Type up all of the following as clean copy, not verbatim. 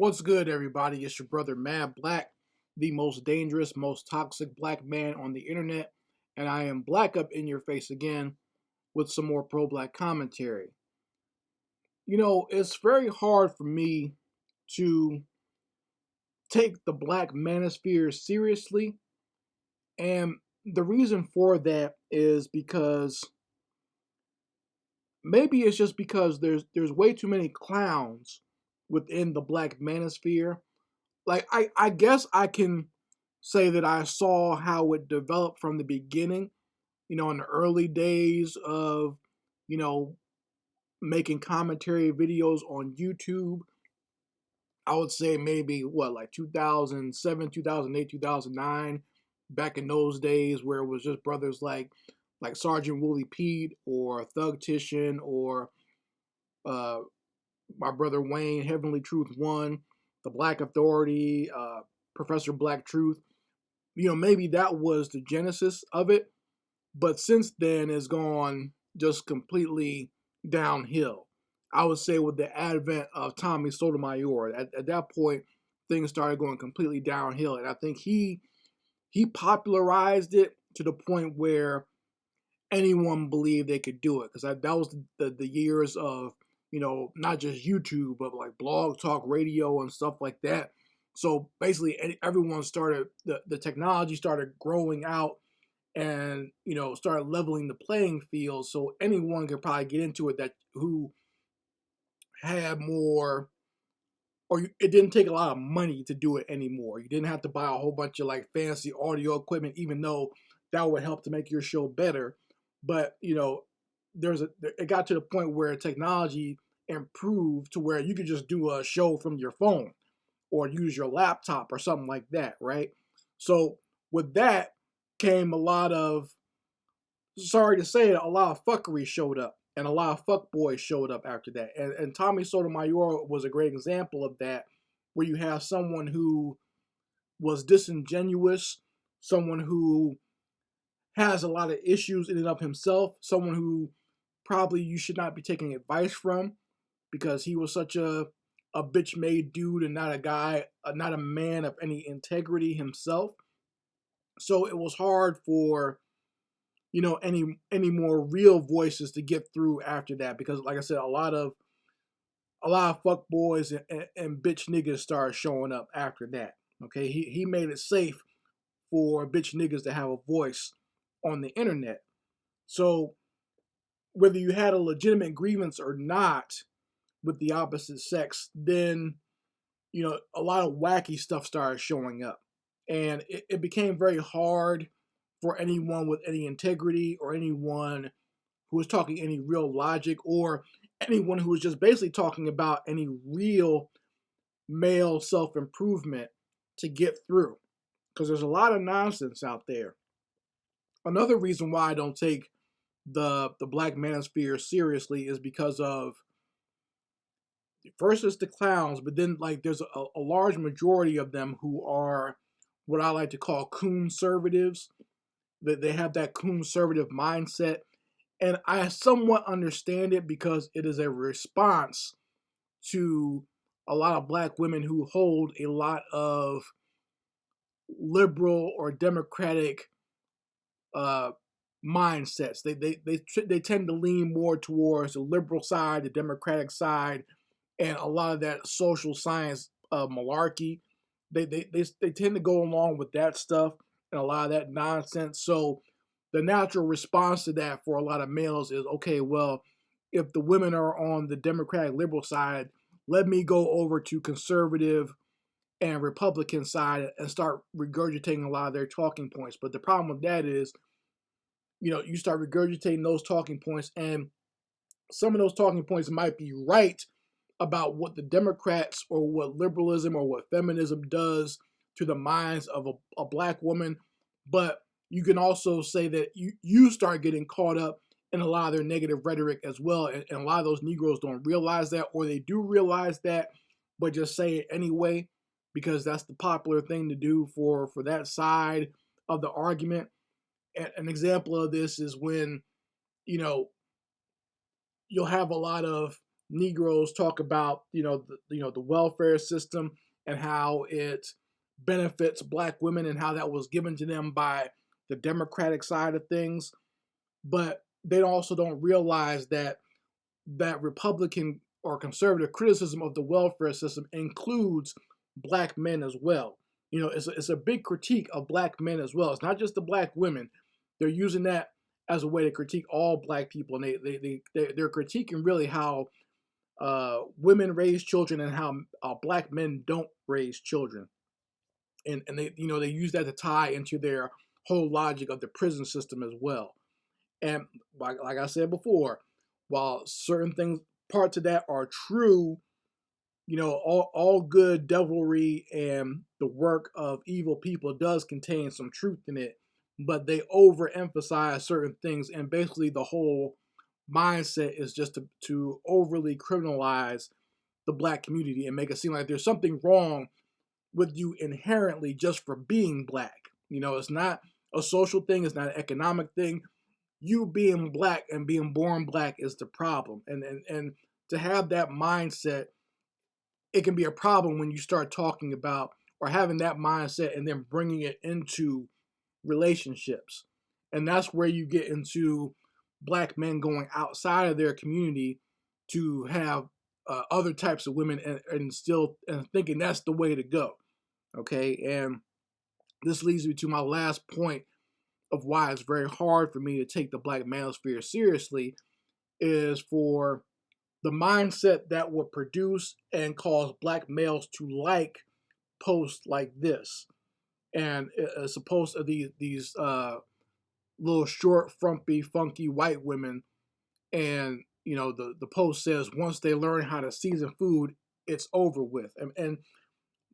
What's good, everybody? It's your brother Mad Black, the most dangerous, most toxic black man on the internet, and I am black up in your face again with some more pro black commentary. It's very hard for me to take the black manosphere seriously, and the reason for that is because maybe it's just because there's way too many clowns within the black manosphere. Like I guess I can say that I saw how it developed from the beginning, in the early days of, you know, making commentary videos on YouTube. I would say maybe what, like 2007, 2008, 2009, back in those days where it was just brothers like Sergeant Willie Pete or Thug Tishin or uh, my brother Wayne, Heavenly Truth One, the Black Authority, Professor Black Truth. Maybe that was the genesis of it, but since then it's gone just completely downhill. I would say with the advent of Tommy Sotomayor, at that point things started going completely downhill, and I think he popularized it to the point where anyone believed they could do it, because that was the years of not just YouTube but like blog talk radio and stuff like that. So basically everyone started, the technology started growing out and started leveling the playing field, so anyone could probably get into it that who had more, or it didn't take a lot of money to do it anymore. You didn't have to buy a whole bunch of like fancy audio equipment, even though that would help to make your show better. But it got to the point where technology improved to where you could just do a show from your phone or use your laptop or something like that, right? So with that came a lot of, sorry to say it, a lot of fuckery showed up, and a lot of fuckboys showed up after that. And Tommy Sotomayor was a great example of that, where you have someone who was disingenuous, someone who has a lot of issues in and of himself, someone who probably you should not be taking advice from because he was such a bitch made dude and not a guy, not a man of any integrity himself. So it was hard for any more real voices to get through after that, because like I said, a lot of fuck boys and bitch niggas started showing up after that. Okay, he made it safe for bitch niggas to have a voice on the internet. So whether you had a legitimate grievance or not with the opposite sex, then a lot of wacky stuff started showing up, and it became very hard for anyone with any integrity or anyone who was talking any real logic, or anyone who was just basically talking about any real male self-improvement to get through, because there's a lot of nonsense out there. Another reason why I don't take the black manosphere seriously is because of, first it's the clowns, but then like there's a large majority of them who are what I like to call conservatives. That they have that conservative mindset, and I somewhat understand it because it is a response to a lot of black women who hold a lot of liberal or democratic uh, mindsets. They tend to lean more towards the liberal side, the democratic side, and a lot of that social science malarkey. They tend to go along with that stuff and a lot of that nonsense. So the natural response to that for a lot of males is, okay, well, if the women are on the Democratic liberal side, let me go over to conservative and Republican side and start regurgitating a lot of their talking points. But the problem with that is, you start regurgitating those talking points, and some of those talking points might be right about what the Democrats or what liberalism or what feminism does to the minds of a black woman. But you can also say that you start getting caught up in a lot of their negative rhetoric as well. And a lot of those Negroes don't realize that, or they do realize that, but just say it anyway, because that's the popular thing to do for that side of the argument. An example of this is when, you know, you'll have a lot of Negroes talk about, the welfare system and how it benefits black women and how that was given to them by the Democratic side of things. But they also don't realize that Republican or conservative criticism of the welfare system includes black men as well. It's a big critique of black men as well. It's not just the black women. They're using that as a way to critique all black people, and they're critiquing really how women raise children and how black men don't raise children, and they use that to tie into their whole logic of the prison system as well. And like I said before, while certain things, parts of that are true, all good devilry and the work of evil people does contain some truth in it, but they overemphasize certain things, and basically the whole mindset is just to overly criminalize the black community and make it seem like there's something wrong with you inherently just for being black. It's not a social thing, it's not an economic thing. You being black and being born black is the problem. And to have that mindset, it can be a problem when you start talking about or having that mindset and then bringing it into relationships. And that's where you get into black men going outside of their community to have other types of women and still thinking that's the way to go. Okay. And this leads me to my last point of why it's very hard for me to take the black manosphere seriously, is for the mindset that would produce and cause black males to like posts like this, and as opposed to these little short, frumpy, funky white women. And the post says once they learn how to season food, it's over with. And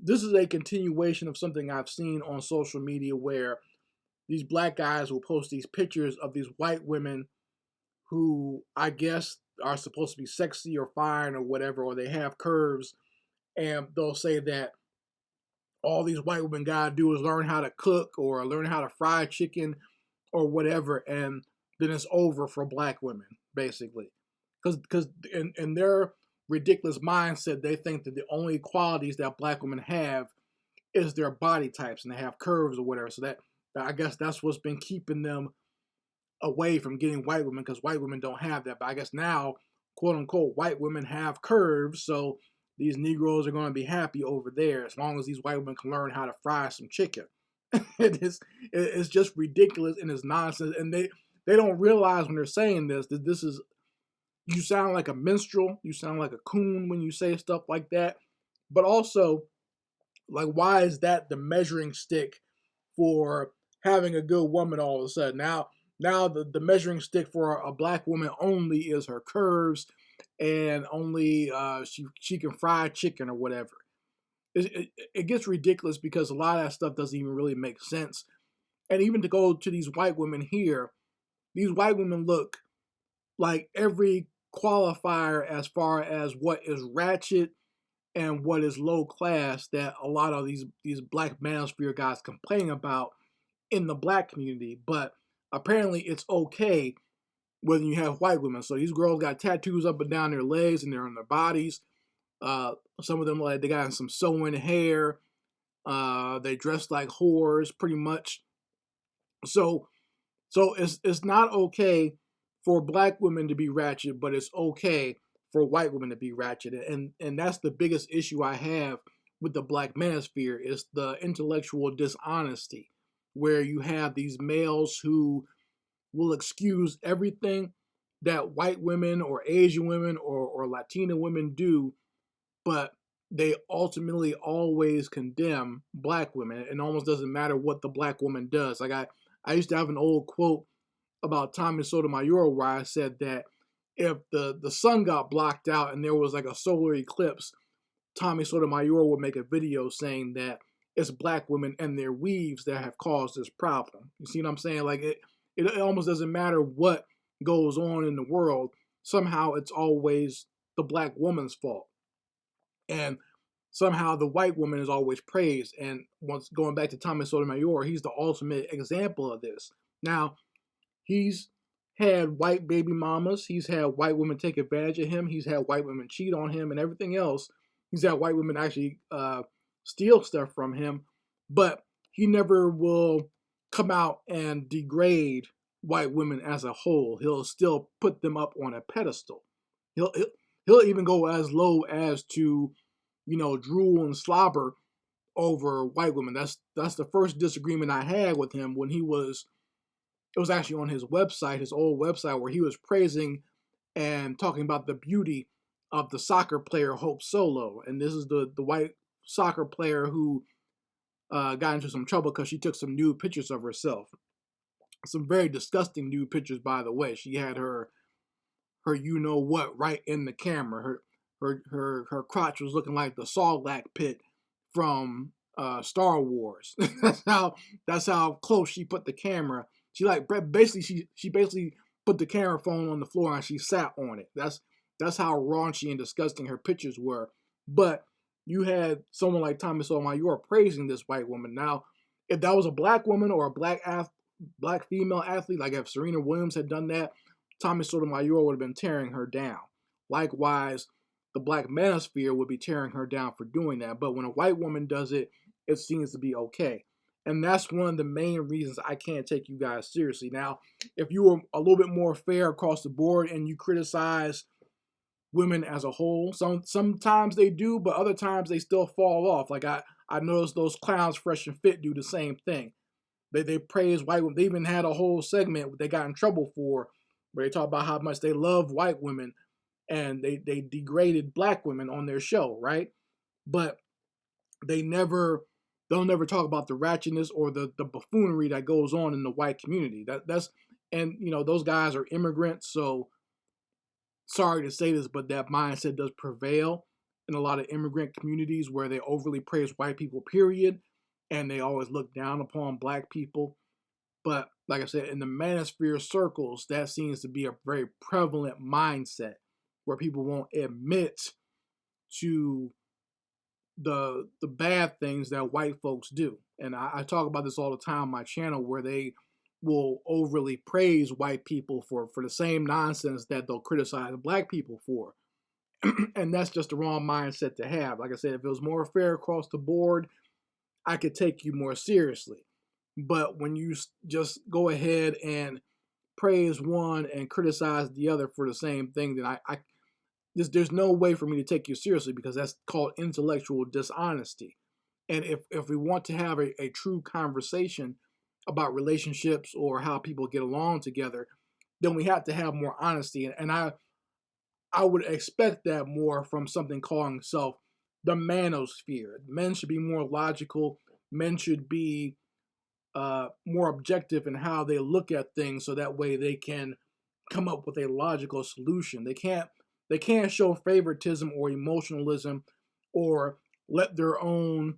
this is a continuation of something I've seen on social media, where these black guys will post these pictures of these white women who I guess are supposed to be sexy or fine or whatever, or they have curves, and they'll say that all these white women gotta do is learn how to cook or learn how to fry chicken or whatever, and then it's over for black women, basically. Because in their ridiculous mindset, they think that the only qualities that black women have is their body types, and they have curves or whatever. So that I guess that's what's been keeping them away from getting white women, because white women don't have that. But I guess now, quote unquote, white women have curves, so these Negroes are going to be happy over there as long as these white women can learn how to fry some chicken. It's just ridiculous and it's nonsense, and they don't realize when they're saying this that this is, you sound like a minstrel, you sound like a coon when you say stuff like that. But also, like, why is that the measuring stick for having a good woman all of a sudden? Now the measuring stick for a black woman only is her curves, and only she can fry chicken or whatever. It gets ridiculous because a lot of that stuff doesn't even really make sense. And even to go to these white women here, these white women look like every qualifier as far as what is ratchet and what is low class that a lot of these black manosphere guys complain about in the black community. But apparently it's okay when you have white women. So these girls got tattoos up and down their legs and they're on their bodies. Some of them, like, they got some sewing hair. They dress like whores, pretty much. So it's not okay for black women to be ratchet, but it's okay for white women to be ratchet. And that's the biggest issue I have with the black manosphere, is the intellectual dishonesty, where you have these males who will excuse everything that white women or Asian women or Latina women do, but they ultimately always condemn black women. It almost doesn't matter what the black woman does. Like, I used to have an old quote about Tommy Sotomayor where I said that if the sun got blocked out and there was like a solar eclipse, Tommy Sotomayor would make a video saying that it's black women and their weaves that have caused this problem. You see what I'm saying? Like, it almost doesn't matter what goes on in the world. Somehow it's always the black woman's fault. And somehow the white woman is always praised. And once going back to Thomas Sotomayor, he's the ultimate example of this. Now, he's had white baby mamas. He's had white women take advantage of him. He's had white women cheat on him and everything else. He's had white women actually steal stuff from him. But he never will come out and degrade white women as a whole. He'll still put them up on a pedestal. He'll he'll, he'll even go as low as to, drool and slobber over white women. That's the first disagreement I had with him when it was actually on his website, his old website, where he was praising and talking about the beauty of the soccer player Hope Solo. And this is the white soccer player who got into some trouble because she took some nude pictures of herself. Some very disgusting nude pictures, by the way. She had her you know what right in the camera. Her crotch was looking like the Sarlacc pit from Star Wars. that's how close she put the camera. She basically put the camera phone on the floor and she sat on it. That's how raunchy and disgusting her pictures were. But you had someone like Thomas Sotomayor praising this white woman. Now, if that was a black woman or a black female athlete, like if Serena Williams had done that, Thomas Sotomayor would have been tearing her down. Likewise, the black manosphere would be tearing her down for doing that. But when a white woman does it, it seems to be okay. And that's one of the main reasons I can't take you guys seriously. Now, if you were a little bit more fair across the board and you criticize women as a whole, sometimes they do, but other times they still fall off. Like I noticed those clowns Fresh and Fit do the same thing. They praise white women. They even had a whole segment they got in trouble for where they talk about how much they love white women and they degraded black women on their show, right? But they'll never talk about the ratchetness or the buffoonery that goes on in the white community. Those guys are immigrants, so sorry to say this, but that mindset does prevail in a lot of immigrant communities where they overly praise white people, period, and they always look down upon black people. But like I said, in the manosphere circles, that seems to be a very prevalent mindset where people won't admit to the bad things that white folks do. And I talk about this all the time on my channel where they will overly praise white people for the same nonsense that they'll criticize black people for. And that's just the wrong mindset to have. Like I said, if it was more fair across the board, I could take you more seriously. But when you just go ahead and praise one and criticize the other for the same thing, then there's no way for me to take you seriously because that's called intellectual dishonesty. And if we want to have a true conversation about relationships or how people get along together, then we have to have more honesty. And I would expect that more from something calling itself the manosphere. Men should be more logical. Men should be more objective in how they look at things, so that way they can come up with a logical solution. They can't show favoritism or emotionalism or let their own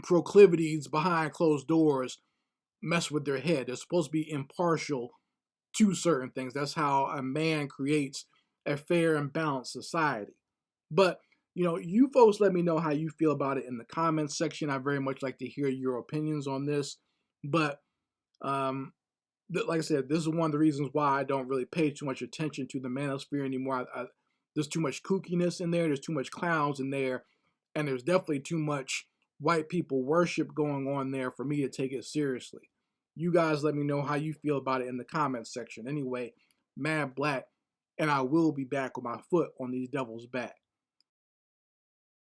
proclivities behind closed doors mess with their head. They're supposed to be impartial to certain things. That's how a man creates a fair and balanced society. But you folks let me know how you feel about it in the comments section. I very much like to hear your opinions on this. But like I said, this is one of the reasons why I don't really pay too much attention to the manosphere anymore. There's too much kookiness in there. There's too much clowns in there. And there's definitely too much white people worship going on there for me to take it seriously. You guys let me know how you feel about it in the comments section. Anyway, Mad Black, and I will be back with my foot on these devils' back.